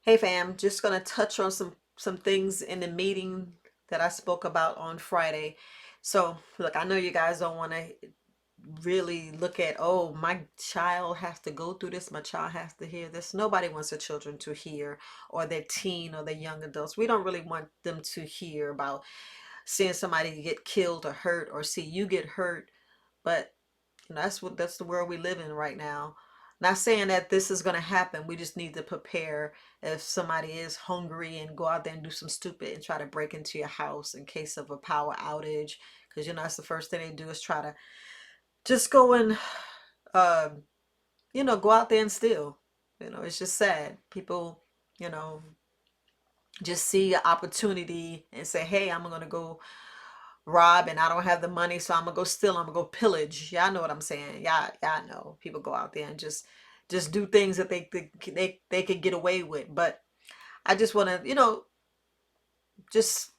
Hey fam, just gonna touch on some things in the meeting that I spoke about on Friday. So look, I know you guys don't want to really look at, oh, my child has to go through this, my child has to hear this. Nobody wants their children to hear, or their teen or their young adults. We don't really want them to hear about seeing somebody get killed or hurt, or see you get hurt. But that's the world we live in right now. Not saying that this is going to happen. We just need to prepare if somebody is hungry and go out there and do some stupid and try to break into your house in case of a power outage. Because that's the first thing they do is try to just go and uh, go out there and steal. It's just sad. People, you know, just see an opportunity and say, "Hey, I'm gonna go rob, and I don't have the money, so I'm gonna go steal, I'm gonna go pillage." Y'all know what I'm saying. Y'all know people go out there and just do things that they could get away with. But I just want to, just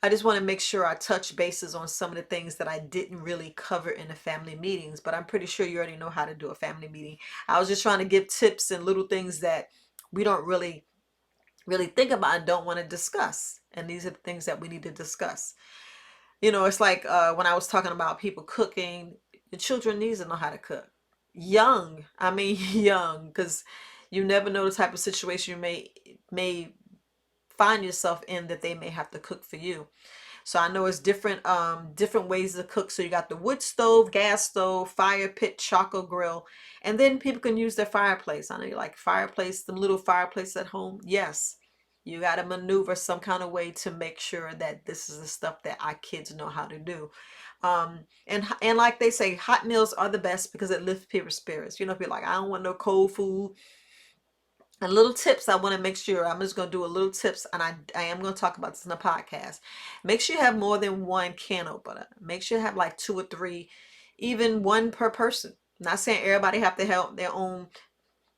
I just want to make sure I touch bases on some of the things that I didn't really cover in the family meetings. But I'm pretty sure you already know how to do a family meeting. I was just trying to give tips and little things that we don't really think about and don't want to discuss. And these are the things that we need to discuss. It's like when I was talking about people cooking, the children needs to know how to cook. Young, I mean young, because you never know the type of situation you may find yourself in that they may have to cook for you. So I know it's different ways to cook. So you got the wood stove, gas stove, fire pit, charcoal grill, and then people can use their fireplace. I know you like fireplace, them little fireplace at home. Yes. You got to maneuver some kind of way to make sure that this is the stuff that our kids know how to do. And like they say, hot meals are the best because it lifts people's spirits. If you're like, I don't want no cold food, and little tips I want to make sure, I'm just going to do a little tips, and I am going to talk about this in the podcast. Make sure you have more than one can opener. Make sure you have like two or three, even one per person. I'm not saying everybody have to have their own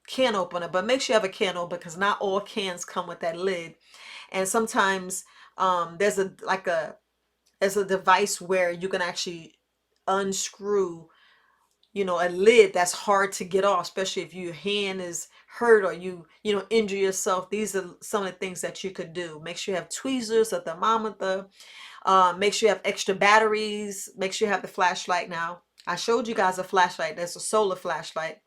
can opener, but make sure you have a can opener because not all cans come with that lid. And sometimes there's a device where you can actually unscrew a lid that's hard to get off, especially if your hand is hurt or you injure yourself. These are some of the things that you could do. Make sure you have tweezers, a thermometer. Make sure you have extra batteries. Make sure you have the flashlight. Now, I showed you guys a flashlight. There's a solar flashlight.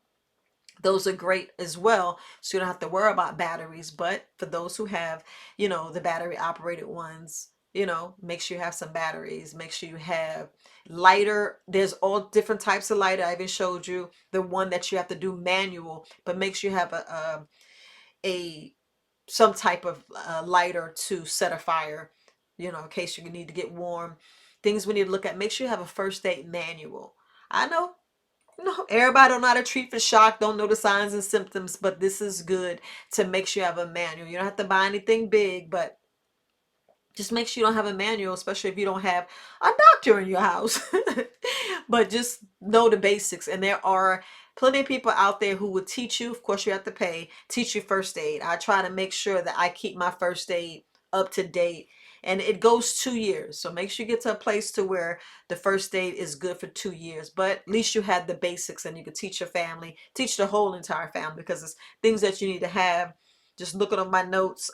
Those are great as well, so you don't have to worry about batteries. But for those who have the battery operated ones, make sure you have some batteries. Make sure you have lighter. There's all different types of lighter. I even showed you the one that you have to do manual, but make sure you have a some type of lighter to set a fire, in case you need to get warm. Things we need to look at. Make sure you have a first aid manual. I know, no, everybody don't know how to treat for shock, don't know the signs and symptoms, but this is good to make sure you have a manual. You don't have to buy anything big, but just make sure you don't have a manual, especially if you don't have a doctor in your house. But just know the basics. And there are plenty of people out there who will teach you. Of course, you have to pay, teach you first aid. I try to make sure that I keep my first aid up to date. And it goes 2 years. So make sure you get to a place to where the first aid is good for 2 years. But at least you have the basics and you can teach your family, teach the whole entire family, because it's things that you need to have. Just looking at my notes.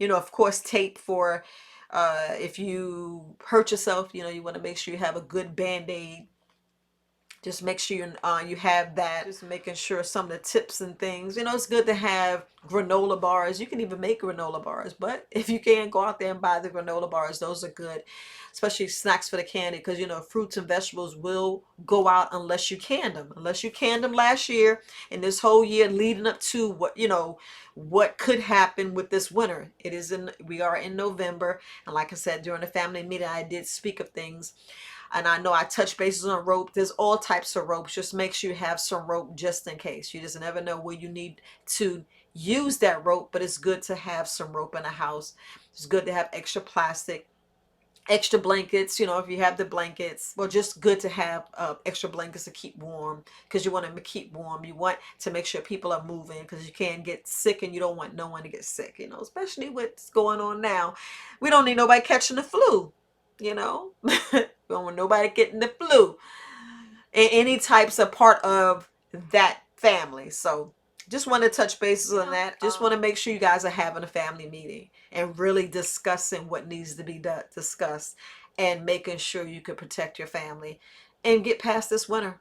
Of course, tape for if you hurt yourself, you want to make sure you have a good band-aid. Just make sure you have that. Just making sure some of the tips and things. It's good to have granola bars. You can even make granola bars, but if you can, go out there and buy the granola bars. Those are good, especially snacks for the candy, because fruits and vegetables will go out unless you canned them. Unless you canned them last year and this whole year leading up to what could happen with this winter. We are in November, and like I said during the family meeting, I did speak of things. And I know I touch bases on rope. There's all types of ropes. Just make sure you have some rope just in case. You just never know where you need to use that rope, but it's good to have some rope in the house. It's good to have extra plastic, extra blankets, if you have the blankets. Well, just good to have extra blankets to keep warm, because you want them to keep warm. You want to make sure people are moving, because you can get sick and you don't want no one to get sick, especially what's going on now. We don't need nobody catching the flu, we don't want nobody getting the flu, and any types of part of that family. So just want to touch bases on that. Just want to make sure you guys are having a family meeting and really discussing what needs to be discussed, and making sure you can protect your family and get past this winter.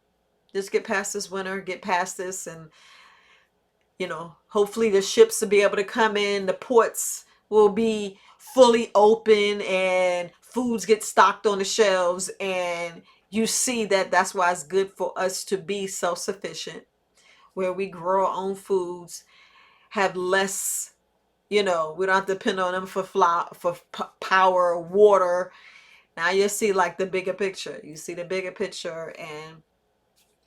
Just get past this winter, get past this, and hopefully the ships will be able to come in, the ports will be fully open, and foods get stocked on the shelves. And you see that that's why it's good for us to be self-sufficient, where we grow our own foods, have less, we don't have to depend on them for flour, for power, water. Now you see like the bigger picture. You see the bigger picture, and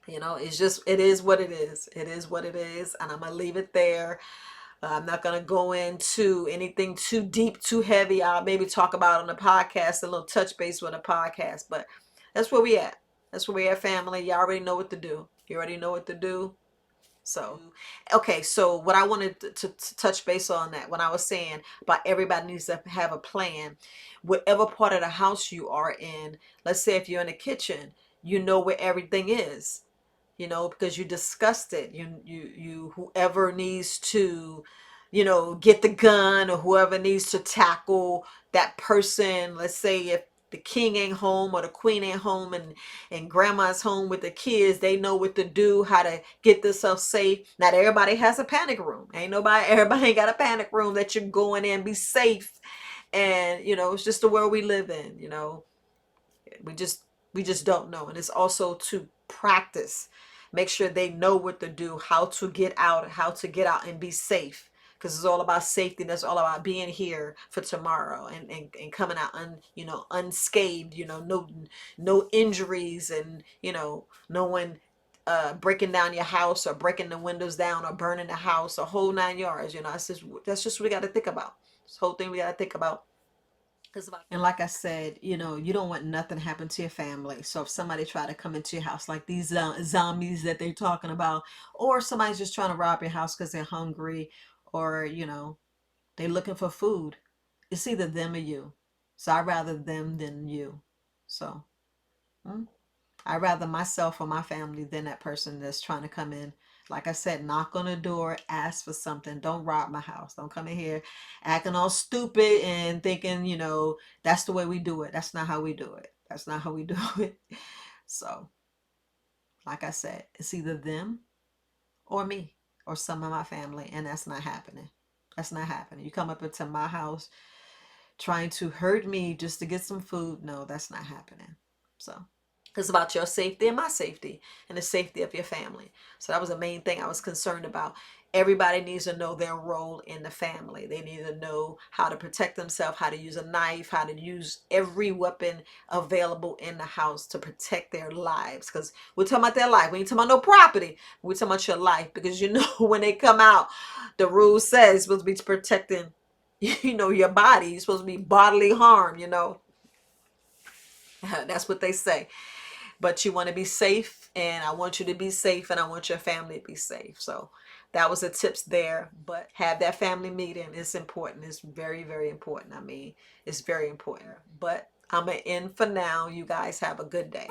it's just, it is what it is. It is what it is, and I'm gonna leave it there. I'm not gonna go into anything too deep, too heavy. I'll maybe talk about on the podcast, a little touch base with a podcast, but that's where we at. That's where we at, family. Y'all already know what to do. You already know what to do. So, okay, so what I wanted to touch base on, that when I was saying about everybody needs to have a plan, whatever part of the house you are in, let's say if you're in the kitchen, you know where everything is, because you discussed it. You whoever needs to, get the gun, or whoever needs to tackle that person. Let's say if the king ain't home or the queen ain't home, and grandma's home with the kids, they know what to do, how to get themselves safe. Not everybody has a panic room. Everybody ain't got a panic room that you're going in, be safe. And it's just the world we live in. We just we just don't know. And it's also to practice, make sure they know what to do, how to get out and be safe, because it's all about safety. That's all about being here for tomorrow, and coming out unscathed, no injuries, and no one breaking down your house, or breaking the windows down, or burning the house, a whole 9 yards. That's just what we got to think about. This whole thing we got to think about. And like I said, you don't want nothing to happen to your family. So if somebody try to come into your house, like these zombies that they're talking about, or somebody's just trying to rob your house because they're hungry, or they're looking for food, it's either them or you. So I'd rather them than you. So mm, I'd rather myself or my family than that person that's trying to come in. Like I said, knock on the door, ask for something. Don't rob my house. Don't come in here acting all stupid and thinking, that's the way we do it. That's not how we do it. That's not how we do it. So, like I said, it's either them or me or some of my family, and that's not happening. That's not happening. You come up into my house trying to hurt me just to get some food. No, that's not happening. So. It's about your safety and my safety, and the safety of your family. So that was the main thing I was concerned about. Everybody needs to know their role in the family. They need to know how to protect themselves, how to use a knife, how to use every weapon available in the house to protect their lives. Because we're talking about their life. We ain't talking about no property. We're talking about your life. Because when they come out, the rule says it's supposed to be protecting, your body. You're supposed to be bodily harm, That's what they say. But you want to be safe, and I want you to be safe, and I want your family to be safe. So that was the tips there. But have that family meeting. It's important. It's very, very important. I mean, it's very important. But I'm going to end for now. You guys have a good day.